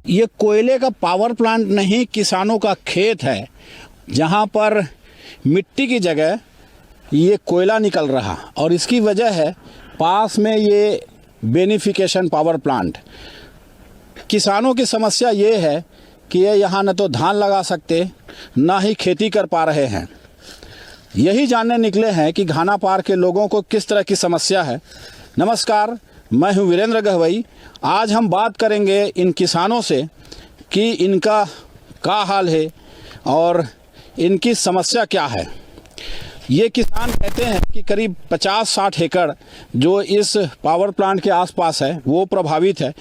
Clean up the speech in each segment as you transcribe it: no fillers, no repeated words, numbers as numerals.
ये कोयले का पावर प्लांट नहीं, किसानों का खेत है, जहाँ पर मिट्टी की जगह ये कोयला निकल रहा, और इसकी वजह है पास में ये बेनिफिकेशन पावर प्लांट। किसानों की समस्या ये है कि ये यहाँ न तो धान लगा सकते, ना ही खेती कर पा रहे हैं। यही जानने निकले हैं कि घाना पार के लोगों को किस तरह की समस्या है। नमस्कार, मैं हूँ वीरेंद्र गहवई। आज हम बात करेंगे इन किसानों से कि इनका क्या हाल है और इनकी समस्या क्या है। ये किसान कहते हैं कि करीब 50-60 एकड़ जो इस पावर प्लांट के आसपास है वो प्रभावित है।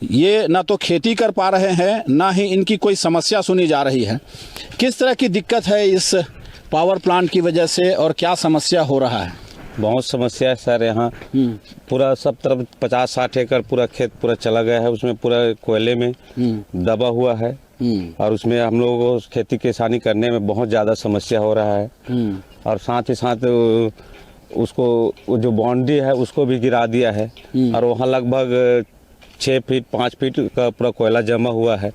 ये ना तो खेती कर पा रहे हैं, ना ही इनकी कोई समस्या सुनी जा रही है। किस तरह की दिक्कत है इस पावर प्लांट की वजह से और क्या समस्या हो रहा है? बहुत समस्या है सर। यहाँ पूरा सब तरफ 50-60 एकड़ पूरा खेत पूरा चला गया है, उसमें पूरा कोयले में दबा हुआ है और उसमें हम लोगों को खेती किसानी करने में बहुत ज़्यादा समस्या हो रहा है। और साथ ही साथ उसको जो बाउंड्री है उसको भी गिरा दिया है और वहाँ लगभग 6 फीट 5 फीट का पूरा कोयला जमा हुआ है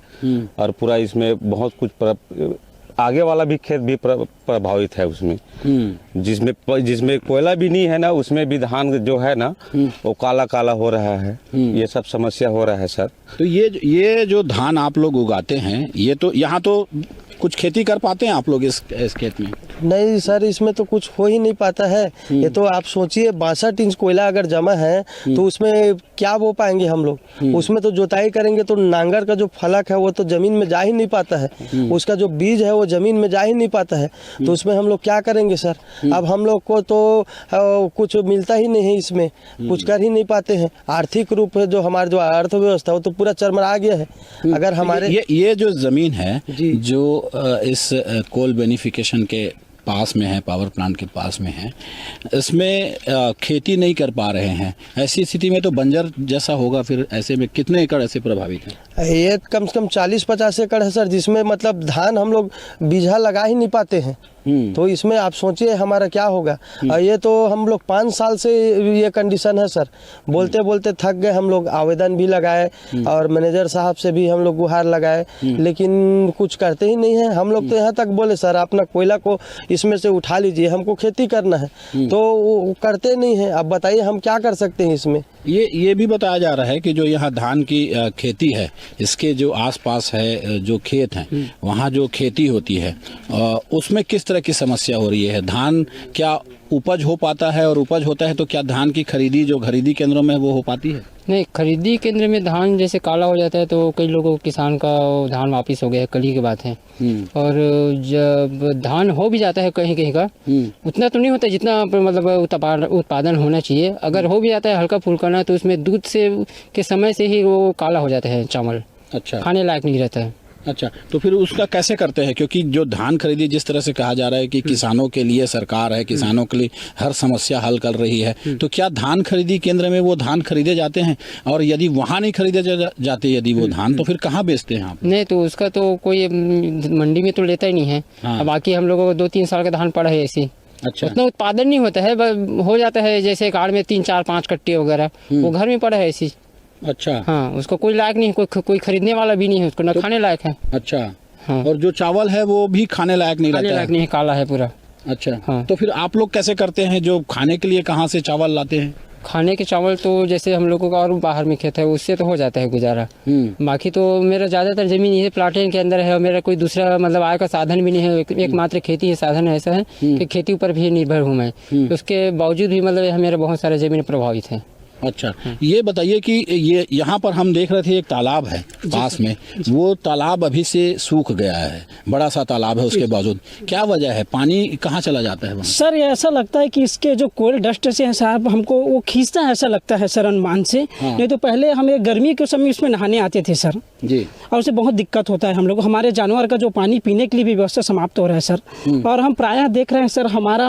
और पूरा इसमें बहुत कुछ आगे वाला भी खेत भी प्रभावित है उसमें, जिसमें कोयला भी नहीं है ना, उसमें भी धान जो है ना वो काला काला हो रहा है। ये सब समस्या हो रहा है सर। तो ये जो धान आप लोग उगाते हैं, ये तो यहाँ तो कुछ खेती कर पाते हैं आप लोग इस खेत में? नहीं सर, इसमें तो कुछ हो ही नहीं पाता है। ये तो आप सोचिए 62 इंच कोयला अगर जमा है तो उसमें क्या बो पाएंगे हम लोग। उसमें तो जोताई करेंगे तो नांगर का जो फलक है वो तो जमीन में जा ही नहीं पाता है, उसका जो बीज है वो जमीन में जा ही नहीं पाता है। तो उसमें हम लोग क्या करेंगे सर? अब हम लोग को तो कुछ मिलता ही नहीं है, इसमें कुछ कर ही नहीं पाते हैं। आर्थिक रूप है जो हमारे जो अर्थव्यवस्था वो तो पूरा चरमरा गया है। अगर हमारे ये जो जमीन है जो इस कोल बेनिफिकेशन के पास में है, पावर प्लांट के पास में है, इसमें खेती नहीं कर पा रहे हैं, ऐसी स्थिति में तो बंजर जैसा होगा। फिर ऐसे में कितने एकड़ ऐसे प्रभावित हैं? ये कम से कम 40-50 एकड़ है सर, जिसमें मतलब धान हम लोग बीजा लगा ही नहीं पाते हैं। तो इसमें आप सोचिए हमारा क्या होगा। ये तो हम लोग 5 साल से ये कंडीशन है सर। बोलते बोलते थक गए हम लोग, आवेदन भी लगाए और मैनेजर साहब से भी हम लोग गुहार लगाए, लेकिन कुछ करते ही नहीं है। हम लोग तो यहाँ तक बोले सर अपना कोयला को इसमें से उठा लीजिए, हमको खेती करना है, तो वो करते नहीं है। अब बताइए हम क्या कर सकते हैं इसमें। ये भी बताया जा रहा है कि जो यहाँ धान की खेती है, इसके जो आसपास है जो खेत हैं, वहाँ जो खेती होती है उसमें किस तरह की समस्या हो रही है? धान क्या उपज हो पाता है, और उपज होता है तो क्या धान की खरीदी जो खरीदी केंद्रों में वो हो पाती है? नहीं, खरीदी केंद्र में धान जैसे काला हो जाता है तो कई लोगों किसान का धान वापस हो गया है, कल ही की बात है। और जब धान हो भी जाता है कहीं कहीं का, उतना तो नहीं होता जितना मतलब उत्पादन होना चाहिए। अगर हो भी जाता है हल्का फुल्का ना, तो उसमें दूध से के समय से ही वो काला हो जाता है चावल। अच्छा, खाने लायक नहीं रहता है। अच्छा, तो फिर उसका कैसे करते हैं? क्योंकि जो धान खरीदी जिस तरह से कहा जा रहा है कि किसानों के लिए सरकार है, किसानों के लिए हर समस्या हल कर रही है, तो क्या धान खरीदी केंद्र में वो धान खरीदे जाते हैं? और यदि वहाँ नहीं खरीदे जाते यदि वो धान, तो फिर कहाँ बेचते हैं आप? नहीं, तो उसका तो कोई मंडी में तो लेता ही नहीं है। हाँ। बाकी हम लोगों को 2-3 साल का धान पड़ा है ऐसी। अच्छा, उतना उत्पादन नहीं होता है, हो जाता है जैसे एक आड़ में 3-4-5 कट्टे वगैरह, वो घर में पड़ा है ऐसी। अच्छा, हाँ, उसको कोई लायक नहीं, कोई खरीदने वाला भी नहीं है, उसको ना तो खाने लायक है। अच्छा, हाँ। और जो चावल है वो भी खाने लायक नहीं रहता है? खाने लायक नहीं है, काला है पूरा। अच्छा, हाँ। तो फिर आप लोग कैसे करते हैं? जो खाने के लिए कहाँ से चावल लाते हैं? खाने के चावल तो जैसे हम लोगों का और बाहर में खेत है, उससे तो हो जाता है गुजारा। बाकी तो मेरा ज़्यादातर ज़मीन ये प्लाटेन के अंदर है और मेरा कोई दूसरा मतलब आय का साधन भी नहीं है। एकमात्र खेती है, साधन ऐसा है कि खेती ऊपर भी निर्भर हूँ मैं। उसके बावजूद भी मतलब मेरा बहुत सारा ज़मीन प्रभावित है। अच्छा, ये बताइए कि ये यहाँ पर हम देख रहे थे एक तालाब है पास में, वो तालाब अभी से सूख गया है, बड़ा सा तालाब है, उसके बावजूद क्या वजह है? पानी कहाँ चला जाता है वहाँ? सर ये ऐसा लगता है कि इसके जो कोयल डस्ट से साहब हमको वो खींचता है, ऐसा लगता है सर अनुमान से। हाँ। नहीं तो पहले हमें गर्मी के समय इसमें नहाने आते थे सर जी, और उससे बहुत दिक्कत होता है हम लोग। हमारे जानवर का जो पानी पीने के लिए भी व्यवस्था समाप्त हो रहा है सर। और हम प्रायः देख रहे हैं सर, हमारा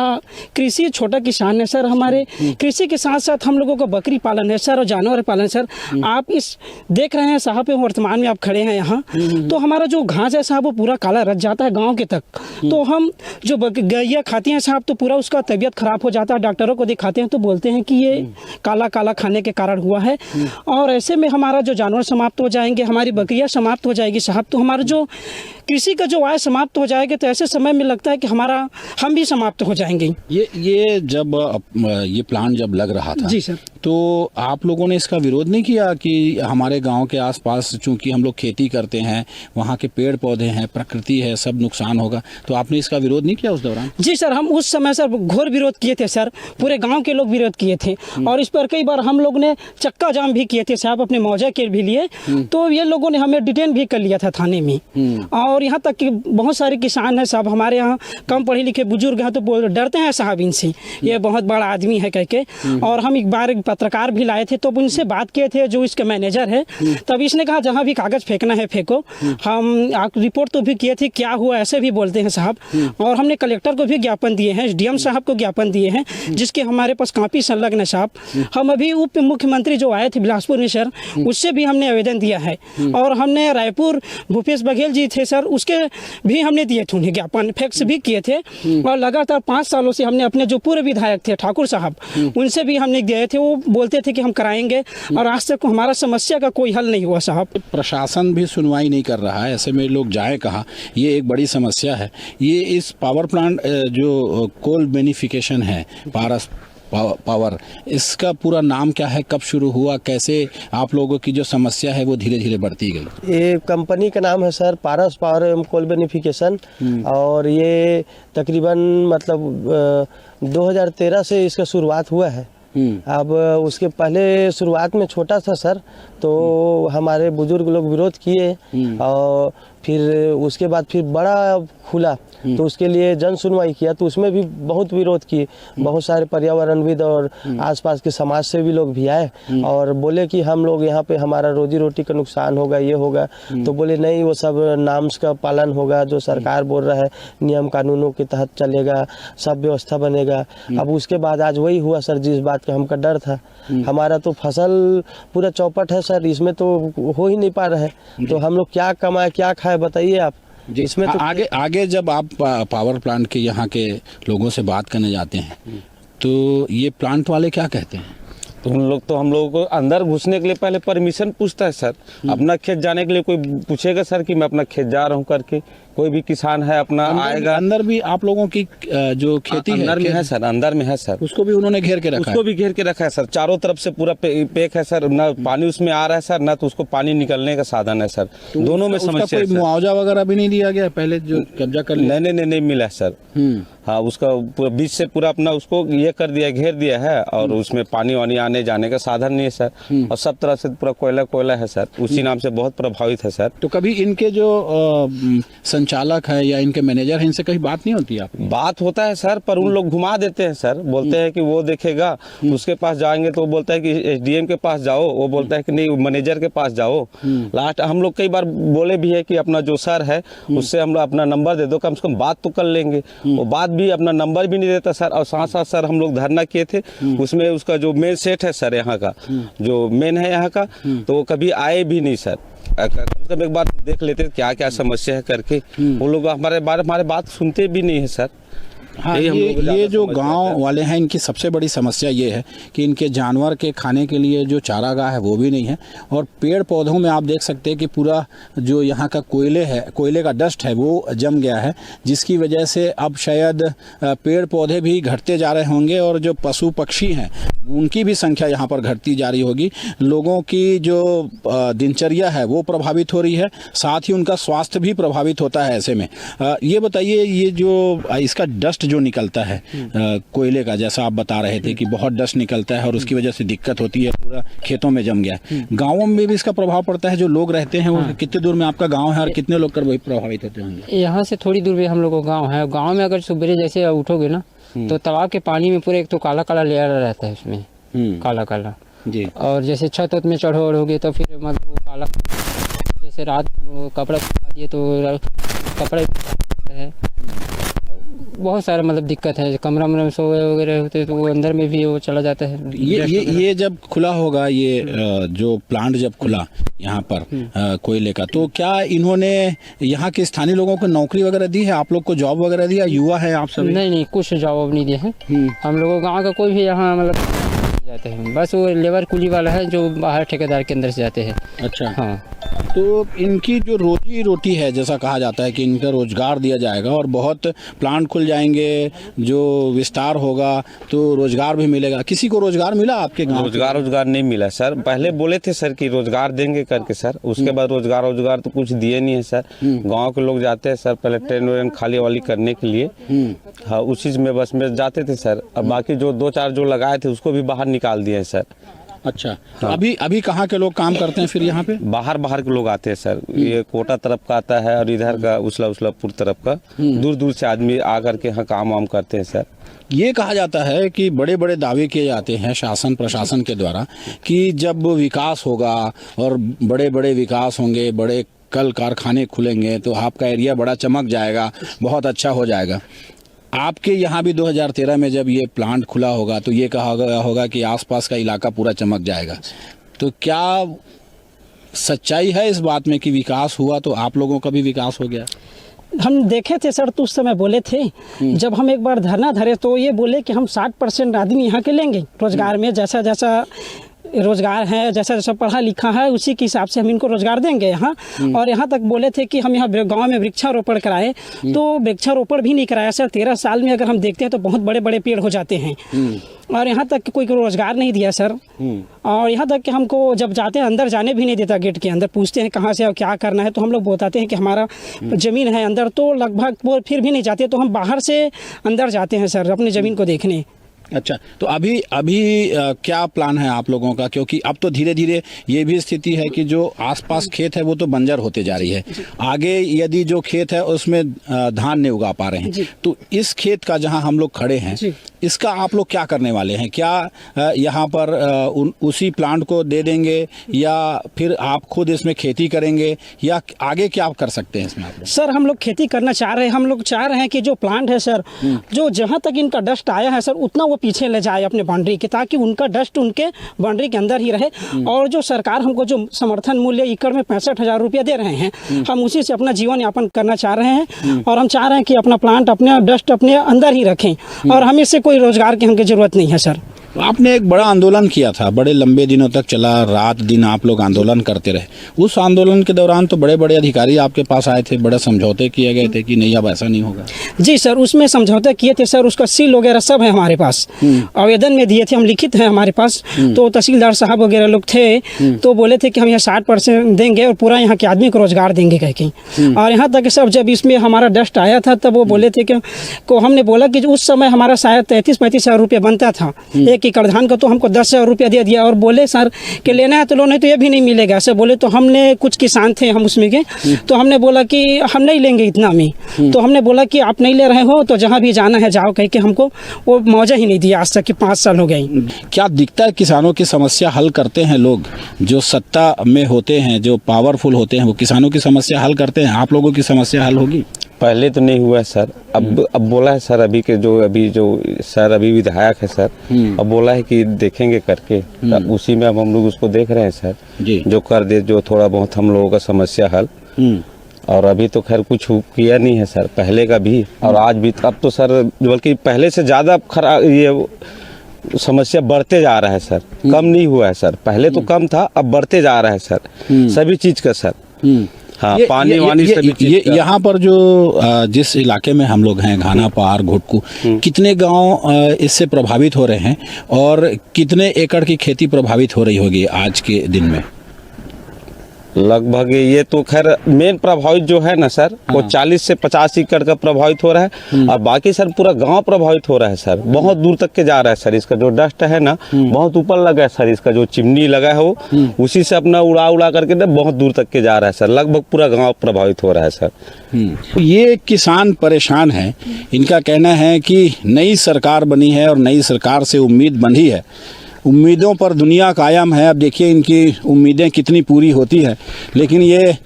कृषि छोटा किसान है सर। हमारे कृषि के साथ साथ हम लोगों को बकरी पालन है सर और जानवर पालन सर। आप इस देख रहे हैं साहब पे वर्तमान में आप खड़े हैं यहाँ, तो हमारा जो घास है साहब वो पूरा काला रच जाता है गांव के तक। तो हम जो गैया खाती हैं साहब तो पूरा उसका तबीयत खराब हो जाता है। डॉक्टरों को दिखाते हैं तो बोलते हैं कि ये काला काला खाने के कारण हुआ है। और ऐसे में हमारा जो जानवर समाप्त हो जाएंगे, हमारी बकरियाँ समाप्त हो जाएगी साहब, तो हमारा जो कृषि का जो आय समाप्त हो जाएगा। तो ऐसे समय में लगता है कि हम भी समाप्त हो जाएंगे। ये जब ये प्लांट जब लग रहा था जी सर, तो आप लोगों ने इसका विरोध नहीं किया कि हमारे गांव के आसपास चूंकि हम लोग खेती करते हैं, वहाँ के पेड़ पौधे हैं, प्रकृति है, सब नुकसान होगा, तो आपने इसका विरोध नहीं किया उस दौरान? जी सर, हम उस समय सर घोर विरोध किए थे सर, पूरे गांव के लोग विरोध किए थे। और इस पर कई बार हम लोग ने चक्का जाम भी किए थे साहब, अपने मौजे के भी लिए। तो ये लोगों ने हमें डिटेन भी कर लिया था थाने में। और यहाँ तक कि बहुत सारे किसान हैं साहब हमारे यहाँ, कम पढ़े लिखे बुजुर्ग हैं, तो डरते हैं साहब इनसे, ये बहुत बड़ा आदमी है कह के। और हम एक बार पत्रकार भी लाए थे, तो उनसे बात किए थे जो इसके मैनेजर है। तब इसने कहा जहाँ भी कागज फेंकना है फेंको। हम रिपोर्ट तो भी किए थे, क्या हुआ ऐसे भी बोलते हैं साहब। और हमने कलेक्टर को भी ज्ञापन दिए हैं, एसडीएम साहब को ज्ञापन दिए हैं, जिसके हमारे पास काफी संलग्न है साहब। हम अभी उप मुख्यमंत्री जो आए थे बिलासपुर में सर, उससे भी हमने आवेदन दिया है। और हमने रायपुर भूपेश बघेल जी थे सर, उसके भी हमने दिए थे उन्हें ज्ञापन, फैक्स भी किए थे। और लगातार 5 सालों से हमने अपने जो पूर्व विधायक थे ठाकुर साहब, उनसे भी हमने दिए थे। वो बोलते थे कि हम कराएंगे, और आज तक हमारा समस्या का कोई हल नहीं हुआ साहब। प्रशासन भी सुनवाई नहीं कर रहा है, ऐसे में लोग जाए कहाँ? ये एक बड़ी समस्या है। ये इस पावर प्लांट जो कोल बेनिफिकेशन है, पारस पावर, इसका पूरा नाम क्या है, कब शुरू हुआ, कैसे आप लोगों की जो समस्या है वो धीरे धीरे बढ़ती गई? ये कंपनी का नाम है सर पारस पावर एवं कोल बेनिफिकेशन। और ये तकरीबन मतलब 2013 से इसका शुरुआत हुआ है। अब उसके पहले शुरुआत में छोटा था सर, तो हमारे बुजुर्ग लोग विरोध किए। और फिर उसके बाद फिर बड़ा खुला, तो उसके लिए जन सुनवाई किया, तो उसमें भी बहुत विरोध किए। बहुत सारे पर्यावरणविद और आसपास के समाज से भी लोग भी आए और बोले कि हम लोग यहाँ पे हमारा रोजी रोटी का नुकसान होगा, ये होगा। तो बोले नहीं, वो सब नाम्स का पालन होगा, जो सरकार बोल रहा है नियम कानूनों के तहत चलेगा, सब व्यवस्था बनेगा। अब उसके बाद आज वही हुआ सर, जिस बात का हमका डर था। हमारा तो फसल पूरा चौपट है सर, इसमें तो हो ही नहीं पा रहा है। तो हम लोग क्या कमाए क्या खाए बताइए आप। इसमें तो आगे जब आप पावर प्लांट के यहाँ के लोगों से बात करने जाते हैं, तो ये प्लांट वाले क्या कहते हैं? तो हम लोगों को अंदर घुसने के लिए पहले परमिशन पूछता है सर। अपना खेत जाने के लिए कोई पूछेगा सर कि मैं अपना खेत जा रहा हूँ करके, कोई भी किसान है अपना आएगा। अंदर भी आप लोगों की जो खेती है अंदर में है सर, अंदर में है सर। उसको भी उन्होंने घेर के रखा है? उसको भी घेर के रखा है सर, चारों तरफ से पूरा पैक है सर। ना पानी उसमें आ रहा है सर, ना तो उसको पानी निकलने का साधन है सर। तो दोनों में समस्या है। कोई मुआवजा वगैरह भी नहीं दिया गया पहले जो कब्जा कर लिया? नहीं मिला सर। हाँ, उसका बीच से पूरा अपना उसको ये कर दिया, घेर दिया है। और उसमें पानी वानी आने जाने का साधन नहीं है सर। और सब तरह से पूरा कोयला है सर, उसी नाम से बहुत प्रभावित है सर। तो कभी इनके जो संचालक है या इनके मैनेजर हैं, इनसे कहीं बात नहीं होती आप? बात होता है सर, पर उन लोग घुमा देते हैं सर। बोलते हैं कि वो देखेगा, उसके पास जाएंगे तो वो बोलता है कि एसडीएम के पास जाओ, वो बोलता है कि नहीं मैनेजर के पास जाओ। लास्ट हम लोग कई बार बोले भी है कि अपना जो सर है उससे हम लोग अपना नंबर दे दो, कम से कम बात तो कर लेंगे। वो बात भी अपना नंबर भी नहीं देता सर। और साथ साथ सर हम लोग धरना किए थे, उसमें उसका जो मेन सेट है सर यहाँ का, जो मेन है यहाँ का, तो वो कभी आए भी नहीं सर। कम एक बार देख लेते क्या क्या समस्या है करके। वो लोग हमारे बात सुनते भी नहीं है सर। हाँ, ये जो गांव वाले हैं, इनकी सबसे बड़ी समस्या ये है कि इनके जानवर के खाने के लिए जो चारागाह है वो भी नहीं है। और पेड़ पौधों में आप देख सकते हैं कि पूरा जो यहाँ का कोयले का डस्ट है वो जम गया है, जिसकी वजह से अब शायद पेड़ पौधे भी घटते जा रहे होंगे और जो पशु पक्षी हैं उनकी भी संख्या यहाँ पर घटती जा रही होगी। लोगों की जो दिनचर्या है वो प्रभावित हो रही है, साथ ही उनका स्वास्थ्य भी प्रभावित होता है। ऐसे में ये बताइए, ये जो इसका डस्ट जो निकलता है कोयले का, जैसा आप बता रहे थे कि बहुत डस्ट निकलता है और उसकी वजह से दिक्कत होती है, पूरा खेतों में जम गया है। गाँवों में भी इसका प्रभाव पड़ता है? जो लोग रहते हैं वो कितने दूर में आपका गाँव है और कितने लोग कर वही प्रभावित होते होंगे? यहाँ से थोड़ी दूर में हम लोग का गाँव है। गाँव में अगर सुबह जैसे उठोगे ना, तो तालाब के पानी में पूरे एक तो काला काला लेयर रहता है उसमें, काला काला जी। और जैसे छत में चढ़ोगे तो फिर मतलब वो काला, जैसे रात कपड़ा सुखा दिए तो कपड़ा है, बहुत सारा मतलब दिक्कत है। कमरा में सोए वगैरह होते तो वो अंदर में भी वो चला जाता है। ये जब खुला होगा, ये जो प्लांट जब खुला यहाँ पर कोयले का, तो क्या इन्होंने यहाँ के स्थानीय लोगों को नौकरी वगैरह दी है? आप लोग को जॉब वगैरह दिया? युवा है आप सब? नहीं, कुछ जॉब नहीं दिए हैं। हम लोगों गाँव का कोई भी यहाँ मतलब जाते हैं, बस वो लेबर कुली वाला है जो बाहर ठेकेदार के अंदर से जाते हैं। अच्छा। हाँ, तो इनकी जो रोजी रोटी है, जैसा कहा जाता है कि इनका रोजगार दिया जाएगा और बहुत प्लांट खुल जाएंगे, जो विस्तार होगा तो रोजगार भी मिलेगा। किसी को रोजगार मिला आपके गांव? रोजगार नहीं मिला सर। पहले बोले थे सर कि रोजगार देंगे करके सर, उसके बाद रोजगार तो कुछ दिए नहीं है सर। गांव के लोग जाते हैं सर पहले ट्रेन व्रेन खाली वाली करने के लिए, हाँ उसी में बस में जाते थे सर। अब बाकी जो 2-4 जो लगाए थे उसको भी बाहर निकाल दिए सर। अच्छा, तो अभी कहाँ के लोग काम करते हैं फिर यहाँ पे? बाहर के लोग आते हैं सर। ये कोटा तरफ का आता है और इधर का उछलापुर तरफ का, दूर से आदमी आकर के यहाँ काम वाम करते हैं सर। ये कहा जाता है कि बड़े बड़े दावे किए जाते हैं शासन प्रशासन के द्वारा कि जब विकास होगा और बड़े बड़े विकास होंगे, बड़े कल कारखाने खुलेंगे तो आपका एरिया बड़ा चमक जाएगा, बहुत अच्छा हो जाएगा। आपके यहाँ भी 2013 में जब ये प्लांट खुला होगा तो ये कहा गया होगा कि आसपास का इलाका पूरा चमक जाएगा। तो क्या सच्चाई है इस बात में कि विकास हुआ तो आप लोगों का भी विकास हो गया? हम देखे थे सर, तो उस समय बोले थे, जब हम एक बार धरना धरे तो ये बोले कि हम 60% आदमी यहाँ के लेंगे रोजगार में, जैसा जैसा रोजगार है, जैसा जैसा पढ़ा लिखा है उसी के हिसाब से हम इनको रोजगार देंगे यहाँ। और यहाँ तक बोले थे कि हम यहाँ गांव में वृक्षारोपण कराएं, तो वृक्षारोपण भी नहीं कराया सर। 13 साल में अगर हम देखते हैं तो बहुत बड़े बड़े पेड़ हो जाते हैं और यहाँ तक कि कोई रोजगार नहीं दिया सर। और यहाँ तक कि हमको जब जाते हैं अंदर जाने भी नहीं देता, गेट के अंदर पूछते हैं कहाँ से और क्या करना है, तो हम लोग बताते हैं कि हमारा ज़मीन है अंदर, तो लगभग वो फिर भी नहीं जाते, तो हम बाहर से अंदर जाते हैं सर अपनी ज़मीन को देखने। अच्छा, तो अभी क्या प्लान है आप लोगों का? क्योंकि अब तो धीरे धीरे ये भी स्थिति है कि जो आसपास खेत है वो तो बंजर होते जा रही है। आगे यदि जो खेत है उसमें धान नहीं उगा पा रहे हैं, तो इस खेत का जहां हम लोग खड़े हैं इसका आप लोग क्या करने वाले हैं? क्या यहाँ पर उसी प्लांट को दे देंगे या फिर आप खुद इसमें खेती करेंगे या आगे क्या आप कर सकते हैं इसमें आप लोग? सर हम लोग खेती करना चाह रहे हैं। हम लोग चाह रहे हैं कि जो प्लांट है सर, जो जहाँ तक इनका डस्ट आया है सर उतना वो पीछे ले जाए अपने बाउंड्री के, ताकि उनका डस्ट उनके बाउंड्री के अंदर ही रहे। और जो सरकार हमको जो समर्थन मूल्य एकड़ में 65,000 रुपया दे रहे हैं, हम उसी से अपना जीवन यापन करना चाह रहे हैं। और हम चाह रहे हैं कि अपना प्लांट अपने डस्ट अपने अंदर ही रखें और हमें इससे कोई रोजगार की हमको जरूरत नहीं है सर। आपने एक बड़ा आंदोलन किया था, बड़े लंबे दिनों तक चला, रात दिन आप लोग आंदोलन करते रहे। उस आंदोलन के दौरान तो बड़े बड़े अधिकारी आपके पास आए थे, बड़े समझौते किए गए थे कि नहीं अब ऐसा नहीं होगा। जी सर, उसमें समझौते किए थे सर, उसका सील वगैरह सब है हमारे पास, आवेदन में दिए थे हम, लिखित है हमारे पास। तो तहसीलदार साहब वगैरह लोग थे तो बोले थे कि हम यहाँ 60% देंगे और पूरा यहाँ के आदमी को रोजगार देंगे कह के। और यहाँ तक सब जब इसमें हमारा डस्ट आया था तब वो बोले थे कि हमने बोला कि उस समय हमारा शायद 33-35 हज़ार रुपया बनता था 1 एकड़ धान का, तो हमको 10,000 रुपया दे दिया और बोले सर कि लेना है तो लो, नहीं तो ये भी नहीं मिलेगा ऐसे बोले। तो हमने कुछ किसान थे हम उसमें के, तो हमने बोला कि हम नहीं लेंगे इतना में। तो हमने बोला कि आप नहीं ले रहे हो तो जहाँ भी जाना है जाओ कह के हमको वो मौजा ही नहीं दिया आज तक कि 5 साल हो गए। क्या दिखता है किसानों की समस्या हल करते हैं लोग जो सत्ता में होते हैं, जो पावरफुल होते हैं, वो किसानों की समस्या हल करते हैं? आप लोगों की समस्या हल होगी? पहले तो नहीं हुआ है सर, अब बोला है सर, अभी जो सर अभी विधायक है सर, अब बोला है कि देखेंगे करके, उसी में अब हम लोग उसको देख रहे हैं सर जी, जो कर दे जो थोड़ा बहुत हम लोगों का समस्या हल। और अभी तो खैर कुछ किया नहीं है सर, पहले का भी और आज भी। अब तो सर बल्कि पहले से ज़्यादा खराब ये समस्या बढ़ते जा रहा है सर, कम नहीं हुआ है सर। पहले तो कम था, अब बढ़ते जा रहा है सर सभी चीज़ का सर। हाँ, पानी वानी सभी चीज का। यहाँ पर जो जिस इलाके में हम लोग हैं, घाना पार घोटकू, कितने गांव इससे प्रभावित हो रहे हैं और कितने एकड़ की खेती प्रभावित हो रही होगी आज के दिन में? लगभग ये तो खैर मेन प्रभावित जो है ना सर, वो 40 से 50 एकड़ का प्रभावित हो रहा है और बाकी सर पूरा गांव प्रभावित हो रहा है सर, बहुत दूर तक के जा रहा है सर। इसका जो डस्ट है ना बहुत ऊपर लगा है सर, इसका जो चिमनी लगा है वो उसी से अपना उड़ा करके ना बहुत दूर तक के जा रहा है सर, लगभग पूरा गाँव प्रभावित हो रहा है सर। ये किसान परेशान है, इनका कहना है कि नई सरकार बनी है और नई सरकार से उम्मीद बंधी है, उम्मीदों पर दुनिया कायम है। अब देखिए इनकी उम्मीदें कितनी पूरी होती है, लेकिन ये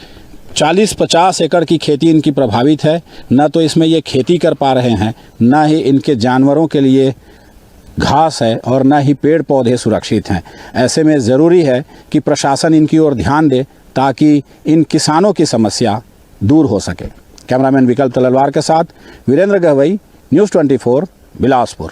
40-50 एकड़ की खेती इनकी प्रभावित है। न तो इसमें ये खेती कर पा रहे हैं, न ही इनके जानवरों के लिए घास है और न ही पेड़ पौधे सुरक्षित हैं। ऐसे में ज़रूरी है कि प्रशासन इनकी ओर ध्यान दे ताकि इन किसानों की समस्या दूर हो सके। कैमरामैन विकल्प तलवार के साथ वीरेंद्र गहवई, न्यूज़ 24, बिलासपुर।